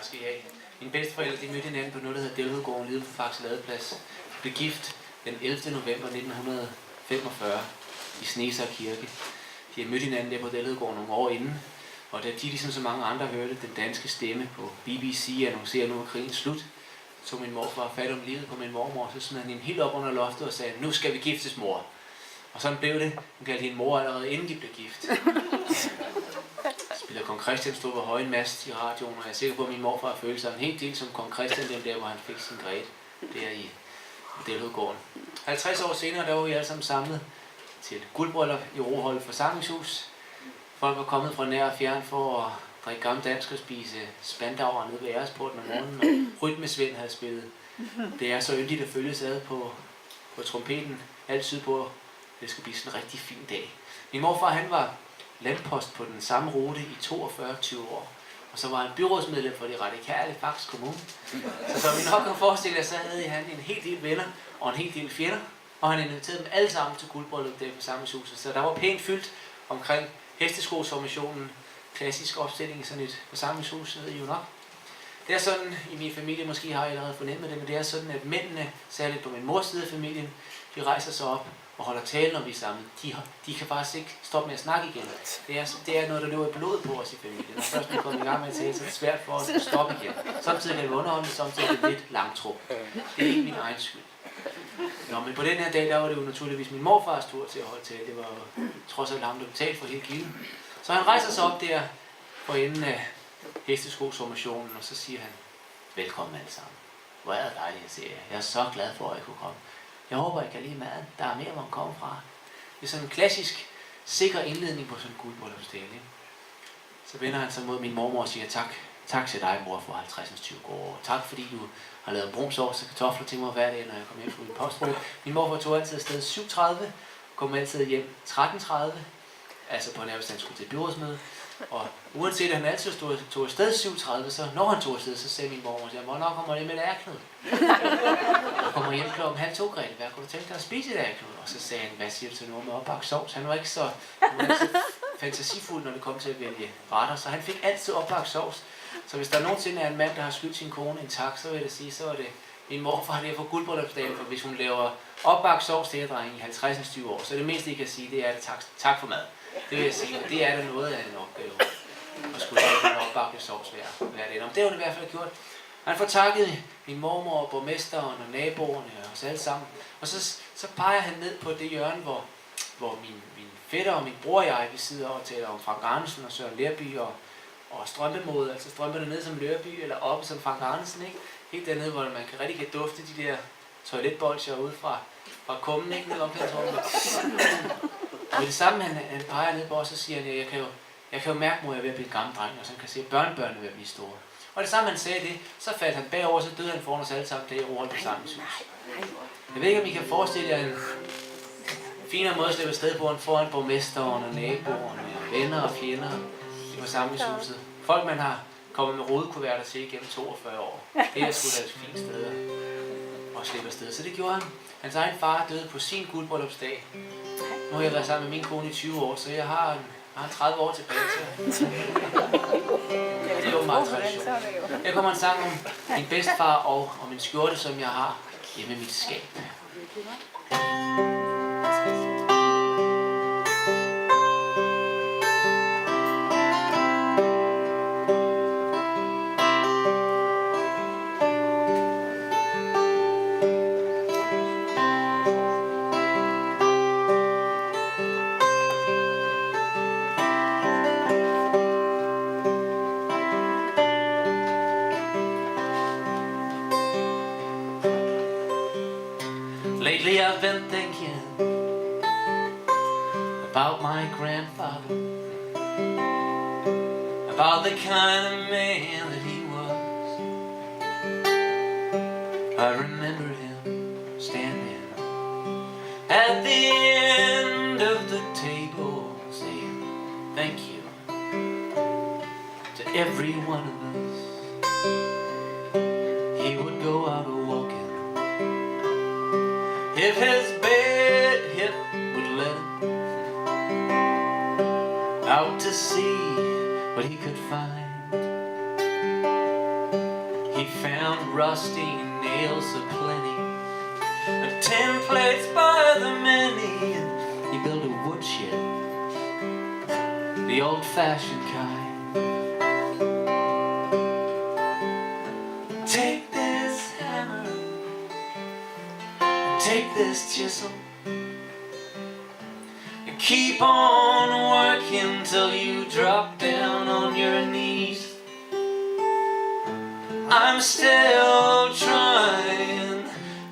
Tak skal I have. Mine bedsteforældre de mødte hinanden på noget, der hedder Delhedgården, lige på Faxe Ladeplads. De blev gift den 11. november 1945 i Snesar Kirke. De har mødt hinanden der på Delhedgården nogle år inden, og da de ligesom så mange andre hørte den danske stemme på BBC annoncere, nu er krigen slut, så min morfar fat om livet på min mormor, så smed han hende helt op under loftet og sagde, nu skal vi giftes, mor. Og sådan blev det. Hun kaldte hende mor allerede inden de blev gift. Spiller Kong Christian stod på højen mast i radioen, og jeg er sikker på, at min morfar følte sig en helt del som Kong Christian, den der, hvor han fik sin græde der i Delhedgården. 50 år senere, der var vi alle sammen samlet til guldbryllup i Roholt Forsamlingshus. Folk var kommet fra nær og fjern for at drikke gammel dansk og spise spandauer nede ved Æresporten om morgenen, og Rytmesvend havde spillet. Det er så yndigt at følges ad på trompeten, altid på, at det skulle blive sådan en rigtig fin dag. Min morfar, han var landpost på den samme rute i 42-20 år. Og så var han byrådsmedlem for de radikale i Faxe Kommune. Så som vi nok kan forestille jer, så havde han en hel del venner og en hel del fjender. Og han inviterede dem alle sammen til guldbryllup der på Forsamlingshuset. Så der var pænt fyldt omkring hesteskosformationen, klassisk opstilling i sådan et forsamlingshus, ved I jo nok. Det er sådan, i min familie, måske har jeg allerede fornemmet det, men det er sådan, at mændene, særligt på min mors side af familien, de rejser sig op og holder tale, når vi er sammen. De kan faktisk ikke stoppe med at snakke igen. Det er noget, der løber i blodet på os i familien. Når først vi kommer i gang med at tale, så er det svært for os at stoppe igen. Samtidig kan det underholdende, samtidig er det lidt langtrup. Det er ikke min egen skyld. Nå, men på den her dag, der var det jo naturligvis min morfars tur til at holde tale. Det var jo trods alt ham, der betalte for hele kilden. Så han rejser sig op der for enden af hesteskosformationen, og så siger han, velkommen alle sammen. Hvor er det dejligt at se jer. Jeg er så glad for, at jeg kunne komme. Jeg håber, I kan lide maden. Der er mere, hvor man kommer fra. Det er sådan en klassisk, sikker indledning på sådan en guldbryllupsdel. Så vender han sig mod min mormor og siger, tak til dig, mor, for 50-20 år. Tak, fordi du har lavet brumsovs og kartofler til mig hver dag, når jeg kom hjem fra min postbog. Min morfar tog altid afsted 7:30, kom altid hjem 13:30, altså på nærmest han skulle til byrådsmøde. Og uanset at han altid tog afsted 7:30, så når han tog afsted, så sagde min mormor, hvornår kommer det med lærknud? Jeg kommer hjem klokken 1:30, Grete, hvad kunne du tænke dig at spise i lærknud? Og så sagde han, hvad siger du til noget med opbagt sovs? Han var ikke så fantasifuld, når det kom til at vælge retter, så han fik altid opbagt sovs. Så hvis der nogensinde er en mand, der har skyldt sin kone en tak, så vil jeg sige, så er det min morfar der på guldbryllupsdagen, for hvis hun laver opbagt sovs til jer, drenge, i 50-20 år, så det mindste, I kan sige, det er tak for mad. Det vil jeg sige, og det er da noget af en opgave at skulle lave en opbagte sovs hver dag. Det har hun i hvert fald gjort. Han får takket min mormor og borgmesteren og naboerne og os alle sammen. Og så peger han ned på det hjørne, hvor min fætter og min bror og jeg, vi sidder og taler om Frank Arnesen og Søren Lerby og strømpemode, altså strømperne ned som Lerby eller oppe som Frank Arnesen, ikke? Helt dernede, hvor man kan rigtig dufte de der toiletbolcher ud fra kummen, ikke? Ned omklædningsrummet. Og det samme, han peger ned på os, så siger han, jeg kan jo mærke, at jeg er ved at blive en gammel dreng, og så kan se, at børnebørnene vil blive store. Og det samme, han sagde det, så faldt han bagover, så døde han foran os alle sammen, der i Roholt Forsamlingshus. Jeg ved ikke, om I kan forestille jer en finere måde at slippe afsted på, foran borgmesteren og naboerne, venner og fjender i forsamlingshuset. Folk, man har kommet med rodekuverter til igennem 42 år. Det er sgu da et fint sted at slippe afsted. Så det gjorde han. Hans egen far døde på sin guldbryllupsdag. Nu har jeg været sammen med min kone i 20 år, så jeg har 30 år tilbage til. Det er jo meget tradition. Her kommer en sang om min bedstefar og om en skjorte, som jeg har hjemme i mit skab. Lately I've been thinking about my grandfather, about the kind of man that he was. I remember him standing at the end of the table saying thank you to every one of us. He would go out walking if his bad hip would let him out to see what he could find. He found rusting nails aplenty, 10 plates by the many, and he built a woodshed, the old-fashioned kind. Take this hammer, take this chisel, and keep on working till you drop down on your knees. I'm still trying,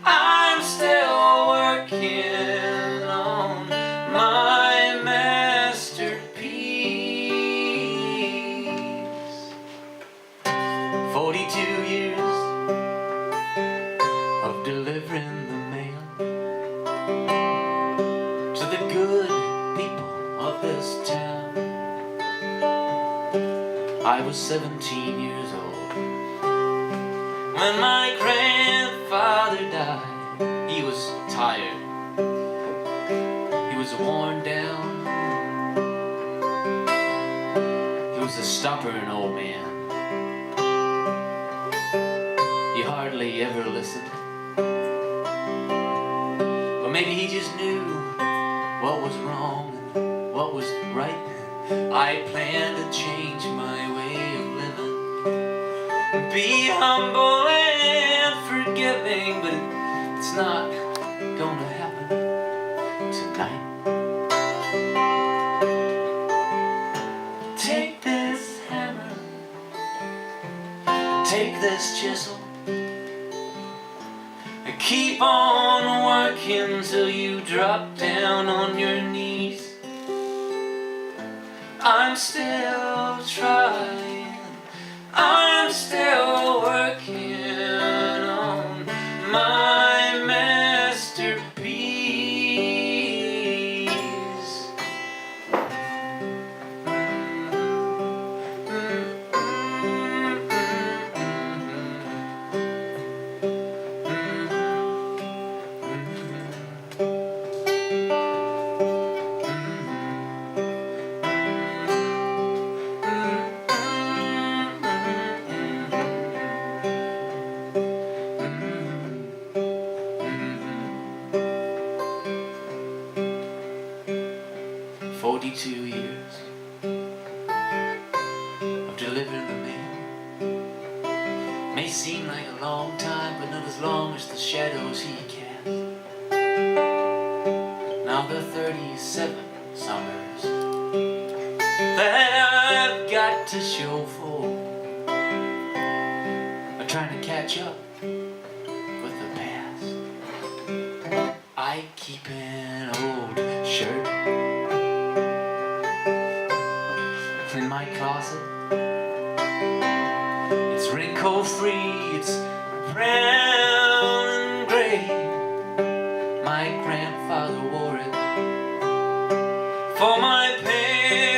I'm still working on my masterpiece. 42 years of delivering the mail to the good people of this town. I was 17 years old when my grandfather died. He was tired, he was worn down, he was a stubborn old man. He hardly ever listened, but maybe he just knew what was wrong and what was right. I planned to change my way of living, be humble and forgiving, but it's not gonna happen tonight. Take this hammer, take this chisel, and keep on working till you drop down on your knees. I'm still trying, I'm still working on my masterpiece. "42 years of delivering the mail may seem like a long time, but not as long as the shadows he cast. Now the 37 summers that I've got to show for are trying to catch up with the past. I keep an old shirt in my closet. It's wrinkle free, it's brown and gray. My grandfather wore it for my pain.